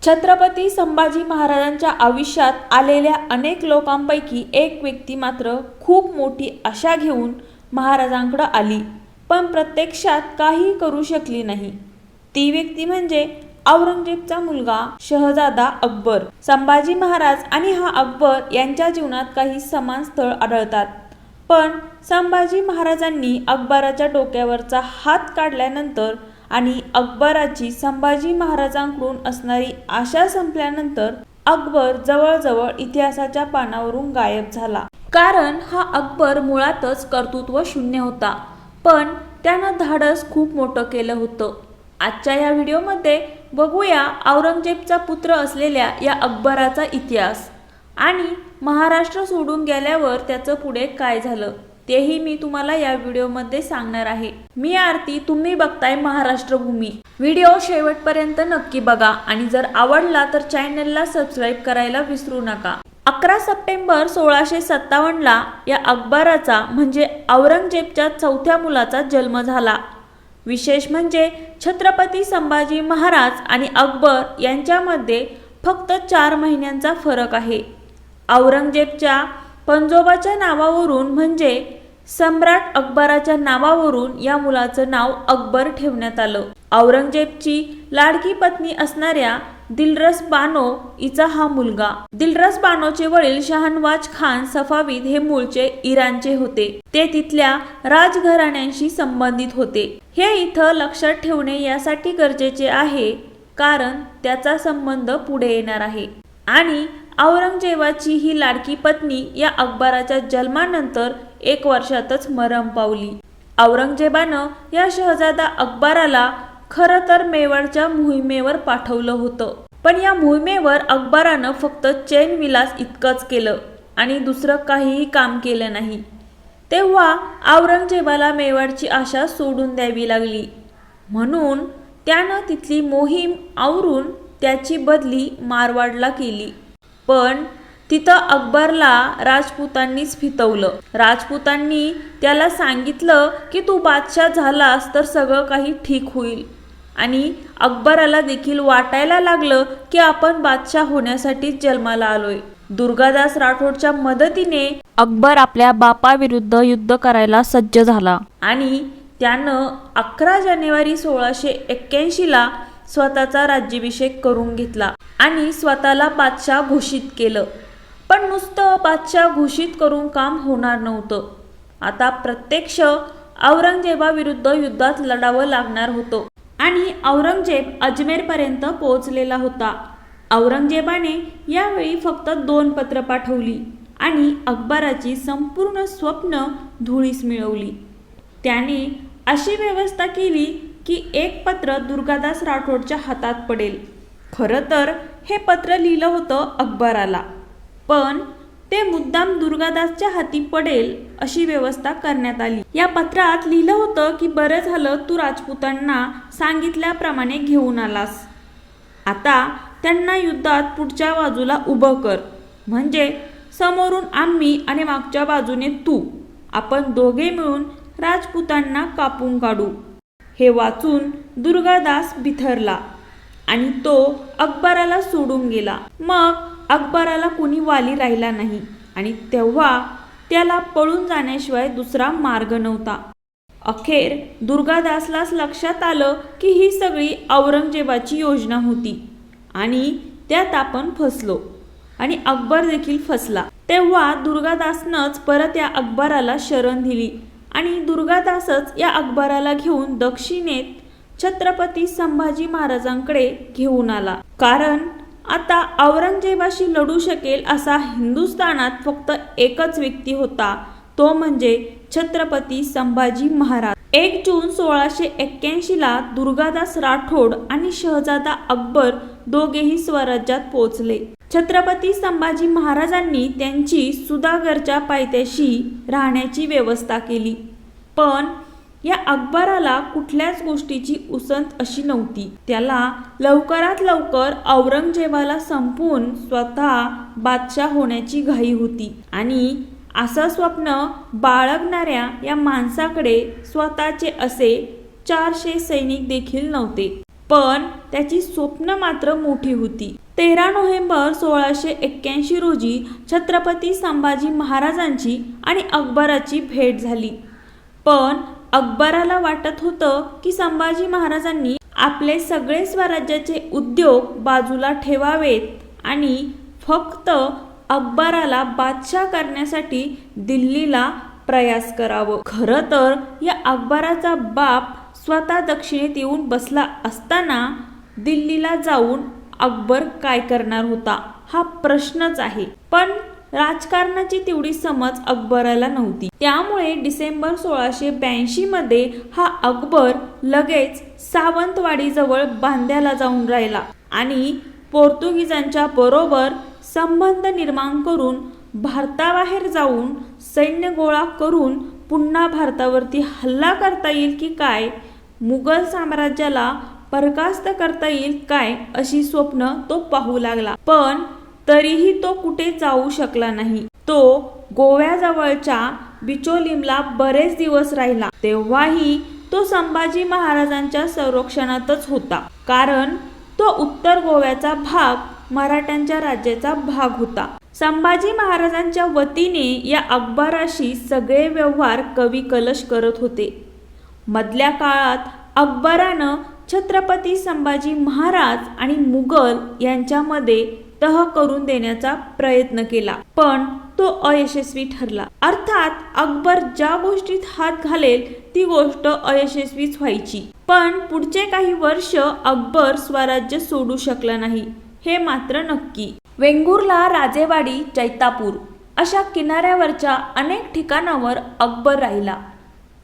छत्रपती संभाजी महाराजांच्या आयुष्यात आलेल्या अनेक लोकांपैकी एक व्यक्ती मात्र खूप मोठी आशा घेऊन महाराजांकडे आली, पण प्रत्यक्षात काही करू शकली नाही। ती व्यक्ती म्हणजे औरंगजेबचा मुलगा शहजादा अकबर। संभाजी महाराज आणि हा अकबर यांच्या जीवनात काही समान स्थळ आढळतात, पण संभाजी महाराजांनी अकबराच्या डोक्यावरचा हात काढल्यानंतर आणि अकबराची संभाजी महाराजांकडून असणारी आशा संपल्यानंतर अकबर जवळजवळ इतिहासाच्या पानावरून गायब झाला। कारण हा अकबर मुळातच कर्तृत्व शून्य होता, पण त्यानं धाडस खूप मोठं केलं होतं। आजच्या या व्हिडिओमध्ये बघूया औरंगजेबचा पुत्र असलेल्या या अकबराचा इतिहास आणि महाराष्ट्र सोडून गेल्यावर त्याचं पुढे काय झालं तेही मी तुम्हाला या व्हिडिओमध्ये सांगणार आहे। मी आरती, तुम्ही बघताय महाराष्ट्र भूमी। व्हिडिओ शेवटपर्यंत नक्की बघा आणि जर आवडला तर चॅनलला सबस्क्राईब करायला विसरू नका। 11 सप्टेंबर 1657 ला या अकबराचा म्हणजे औरंगजेबच्या चौथ्या मुलाचा जन्म झाला। विशेष म्हणजे छत्रपती संभाजी महाराज आणि अकबर यांच्यामध्ये फक्त 4 महिन्यांचा फरक आहे। औरंगजेबच्या पंजोबाच्या नावावरून म्हणजे सम्राट अकबराच्या नावावरून या मुलाचं नाव अकबर ठेवण्यात आलं। औरंगजेबची लाडकी पत्नी असणाऱ्या दिलरस बानो हिचा हा मुलगा। दिलरस बानोचे वडील शहानवाज खान सफाविद हे मूळचे इराणचे होते। ते तिथल्या राजघराण्यांशी संबंधित होते। हे इथं लक्षात ठेवणे यासाठी गरजेचे आहे कारण त्याचा संबंध पुढे येणार आहे। आणि औरंगजेबाची ही लाडकी पत्नी या अकबराच्या जन्मानंतर 1 वर्षातच मरण पावली। औरंगजेबानं या शहजादा अकबराला खरं तर मेवाडच्या मोहिमेवर पाठवलं होतं, पण या मोहिमेवर अकबरानं फक्त चैन विलास इतकंच केलं आणि दुसरं काहीही काम केलं नाही। तेव्हा औरंगजेबाला मेवाडची आशा सोडून द्यावी लागली, म्हणून त्यानं तिथली मोहीम आवरून त्याची बदली मारवाडला केली। पण तिथं अकबरला राजपुतांनीच फितवलं। राजपुतांनी त्याला सांगितलं की तू बादशाह झालास तर सगळं काही ठीक होईल आणि अकबराला देखील वाटायला लागलं की आपण बादशाह होण्यासाठी जन्माला आलोय। दुर्गादास राठोडच्या मदतीने अकबर आपल्या बापाविरुद्ध युद्ध करायला सज्ज झाला आणि त्यानं 11 जानेवारी 1681 ला स्वतःचा राज्याभिषेक करून घेतला आणि स्वतःला बादशाह घोषित केलं। पण नुसतं बादशाह घोषित करून काम होणार नव्हतं, आता प्रत्यक्ष औरंगजेबाविरुद्ध युद्धात लढावं लागणार होतं आणि औरंगजेब अजमेरपर्यंत पोहोचलेला होता। औरंगजेबाने यावेळी फक्त 2 पत्र पाठवली आणि अकबराची संपूर्ण स्वप्न धुळीस मिळवली। त्याने अशी व्यवस्था केली की एक पत्र दुर्गादास राठोडच्या हातात पडेल। खरं तर हे पत्र लिहिलं होतं अकबराला, पण ते मुद्दाम दुर्गादासच्या हाती पडेल अशी व्यवस्था करण्यात आली। या पत्रात लिहिलं होतं की बरं झालं तू राजपुतांना सांगितल्याप्रमाणे घेऊन आलास, आता त्यांना युद्धात पुढच्या बाजूला उभं कर, म्हणजे समोरून आम्ही आणि मागच्या बाजूने तू, आपण दोघे मिळून राजपुतांना कापून काढू। हे वाचून दुर्गादास बिथरला आणि तो अकबराला सोडून गेला। मग अकबराला कुणी वाली राहिला नाही आणि तेव्हा त्याला पळून जाण्याशिवाय दुसरा मार्ग नव्हता। अखेर दुर्गादासलाच लक्षात आलं की ही सगळी औरंगजेबाची योजना होती आणि त्यात आपण फसलो आणि अकबर देखील फसला। तेव्हा दुर्गादासनंच परत या अकबराला शरण दिली आणि दुर्गादासच या अकबराला घेऊन दक्षिणेत छत्रपती संभाजी महाराजांकडे घेऊन आला। कारण आता औरंगजेबाशी लढू शकेल असा हिंदुस्थानात फक्त एकच व्यक्ती होता, तो म्हणजे छत्रपती संभाजी महाराज। 1 जून 1681 ला दुर्गादास राठोड आणि शहजादा अकबर दोघेही स्वराज्यात पोहोचले। छत्रपती संभाजी महाराजांनी त्यांची सुधागडच्या पायथ्याशी राहण्याची व्यवस्था केली, पण या अकबराला कुठल्याच गोष्टीची उसंत अशी नव्हती। त्याला लवकरात लवकर औरंगजेबाला संपवून स्वतः बादशाह होण्याची घाई होती आणि असं स्वप्न बाळगणाऱ्या या माणसाकडे स्वतःचे असे 400 सैनिक देखील नव्हते। पण त्याची स्वप्न मात्र मोठी होती. 13 नोव्हेंबर 1681 रोजी छत्रपती संभाजी महाराजांची आणि अकबराची भेट झाली. पण अकबराला वाटत होतं की संभाजी महाराजांनी आपले सगळे स्वराज्याचे उद्योग बाजूला ठेवावेत आणि फक्त अकबराला बादशाह करण्यासाठी दिल्लीला प्रयास करावं. खरं तर या अकबराचा बाप स्वतः दक्षिणेत येऊन बसला असताना दिल्लीला जाऊन अकबर काय करणार होता हा प्रश्नच आहे. पण राजकारणाची तेवढी समज अकबराला नव्हती. त्यामुळे डिसेंबर 1682 मध्ये हा अकबर लगेच सावंतवाडीजवळ बांद्याला जाऊन राहिला आणि पोर्तुगीजांच्या बरोबर संबंध निर्माण करून भारताबाहेर जाऊन सैन्य गोळा करून पुन्हा भारतावरती हल्ला करता येईल की काय, मुघल साम्राज्याला बरखास्त करता येईल काय अशी स्वप्न तो पाहू लागला. पण तरीही तो कुठे जाऊ शकला नाही. तो गोव्याजवळच्या बिचोलीमला बरेच दिवस राहिला. तेव्हाही तो संभाजी महाराजांच्या संरक्षणातच होता, कारण तो उत्तर गोव्याचा भाग मराठ्यांच्या राज्याचा भाग होता. संभाजी महाराजांच्या वतीने या अकबराशी सगळे व्यवहार कवी कलश करत होते. मधल्या काळात अकबरानं छत्रपती संभाजी महाराज आणि मुघल यांच्यामध्ये तह करून देण्याचा प्रयत्न केला, पण तो अयशस्वी ठरला. अर्थात अकबर ज्या गोष्टीत हात घालेल ती गोष्ट अयशस्वीच व्हायची. पण पुढचे काही वर्ष अकबर स्वराज्य सोडू शकला नाही हे मात्र नक्की. वेंगुर्ला, राजेवाडी, जैतापूर अशा किनाऱ्यावरच्या अनेक ठिकाणावर अकबर राहिला.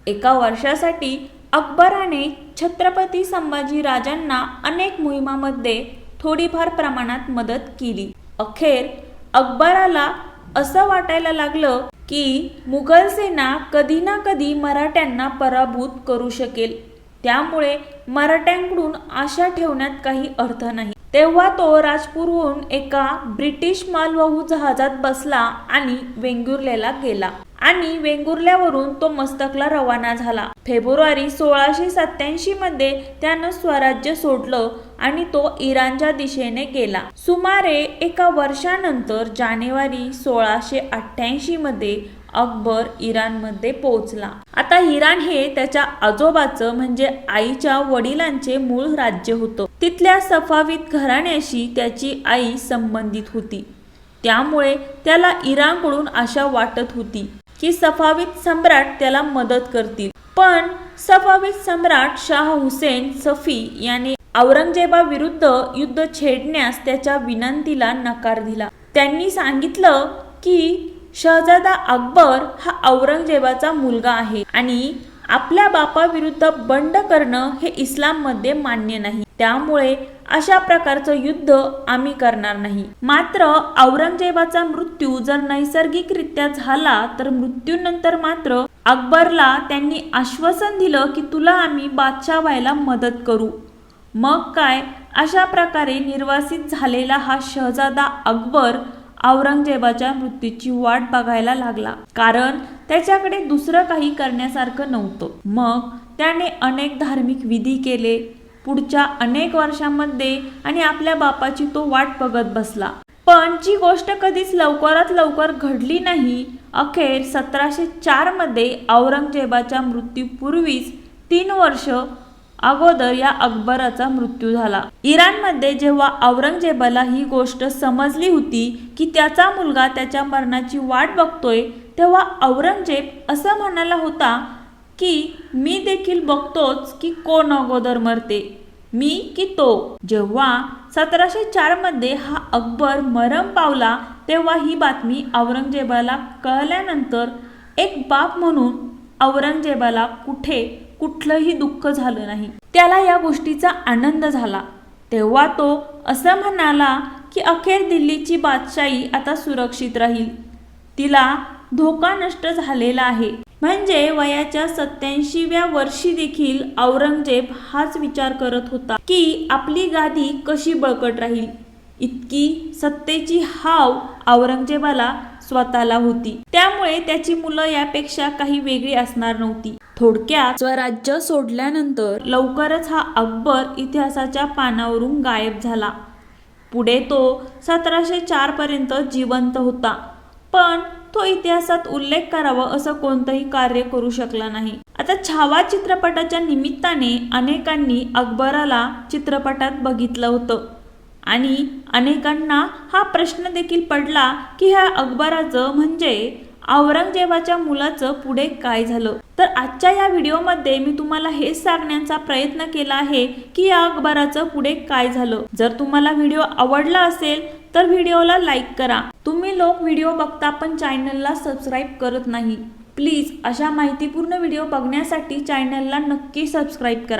एका वर्षासाठी अकबराने छत्रपती संभाजी राजांना अनेक मोहिमांमध्ये थोडीफार प्रमाणात मदत केली. अखेर अकबराला असं वाटायला लागलं की मुघल सेना कधी ना कधी मराठ्यांना पराभूत करू शकेल. त्यामुळे मराठ्यांकडून आशा ठेवण्यात काही अर्थ नाही. तेव्हा तो राजपूरहून एका ब्रिटिश मालवाहू जहाजात बसला आणि वेंगुर्ल्याला गेला आणि वेंगुर्ल्यावरून तो मस्तकला रवाना झाला. फेब्रुवारी 1687 मध्ये त्यानं स्वराज्य सोडलं आणि तो इराणच्या दिशेने गेला. सुमारे एका वर्षानंतर जानेवारी 1688 मध्ये अकबर इराणमध्ये पोहोचला. आता इराण हे त्याच्या आजोबाचं म्हणजे आईच्या वडिलांचे मूळ राज्य होतं. तिथल्या सफावीद घराण्याशी त्याची आई संबंधित होती. त्यामुळे त्याला इराणकडून आशा वाटत होती की सफावीद सम्राट त्याला मदत करतील. पण सफावीद सम्राट शाह हुसेन सफी याने औरंगजेबाविरुद्ध युद्ध छेडण्यास त्याच्या विनंतीला नकार दिला. त्यांनी सांगितलं की शहजादा अकबर हा औरंगजेबाचा मुलगा आहे आणि आपल्या बापाविरुद्ध बंड करणं हे इस्लाममध्ये मान्य नाही. त्यामुळे अशा प्रकारचं युद्ध आम्ही करणार नाही. मात्र औरंगजेबाचा मृत्यू जर नैसर्गिकरित्या झाला तर मृत्यूनंतर मात्र अकबरला त्यांनी आश्वासन दिलं की तुला आम्ही बादशाह व्हायला मदत करू. मग काय, अशा प्रकारे निर्वासित झालेला हा शहजादा अकबर औरंगजेबाच्या मृत्यूची वाट बघायला लागला, कारण त्याच्याकडे दुसरं काही करण्यासारखं नव्हतं. मग त्याने अनेक धार्मिक विधी केले पुढच्या अनेक वर्षांमध्ये आणि आपल्या बापाची तो वाट बघत बसला. पण जी गोष्ट कधीच लवकरात लवकर घडली नाही. अखेर 1704 मध्ये औरंगजेबाच्या मृत्यूपूर्वीच 3 वर्ष अगोदर या अकबराचा मृत्यू झाला. इराणमध्ये जेव्हा औरंगजेबाला ही गोष्ट समजली होती की त्याचा मुलगा त्याच्या मरणाची वाट बघतोय, तेव्हा औरंगजेब असं म्हणाला होता की मी देखील बघतोच की कोण अगोदर मरते, मी की तो. जेव्हा 1704 मध्ये हा अकबर मरण पावला तेव्हा ही बातमी औरंगजेबाला कळल्यानंतर एक बाप म्हणून औरंगजेबाला कुठलंही दुःख झालं नाही. त्याला या गोष्टीचा आनंद झाला. तेव्हा तो असं म्हणाला की अखेर दिल्लीची बादशाही आता सुरक्षित राहील. तिला धोका नष्ट झालेला आहे. म्हणजे वयाच्या 87व्या वर्षी देखील औरंगजेब हाच विचार करत होता की आपली गादी कशी बळकट राहील. इतकी सत्तेची हाव औरंगजेबाला स्वतःला होती. त्यामुळे त्याची मुलं यापेक्षा काही वेगळी असणार नव्हती. थोडक्यात स्वराज्य सोडल्यानंतर लवकरच हा अकबर इतिहासाच्या पानावरून गायब झाला. पुढे तो 1704 पर्यंत जिवंत होता, पण तो इतिहासात उल्लेख करावा असं कोणतंही कार्य करू शकला नाही. आता छावा चित्रपटाच्या निमित्ताने अनेकांनी अकबराला चित्रपटात बघितलं होतं आणि अनेकांना हा प्रश्न देखील पडला की ह्या अकबराचं म्हणजे औरंगजेबाच्या मुलाचं पुढे काय झालं. तर आजच्या या व्हिडिओमध्ये मी तुम्हाला हेच सांगण्याचा प्रयत्न केला आहे की या अकबराचं पुढे काय झालं. जर तुम्हाला व्हिडिओ आवडला असेल तर व्हिडिओला लाईक करा. तुम्ही लोक व्हिडिओ बघता पण चॅनलला सबस्क्राईब करत नाही. प्लीज अशा माहितीपूर्ण व्हिडिओ बघण्यासाठी चॅनलला नक्की सबस्क्राईब करा.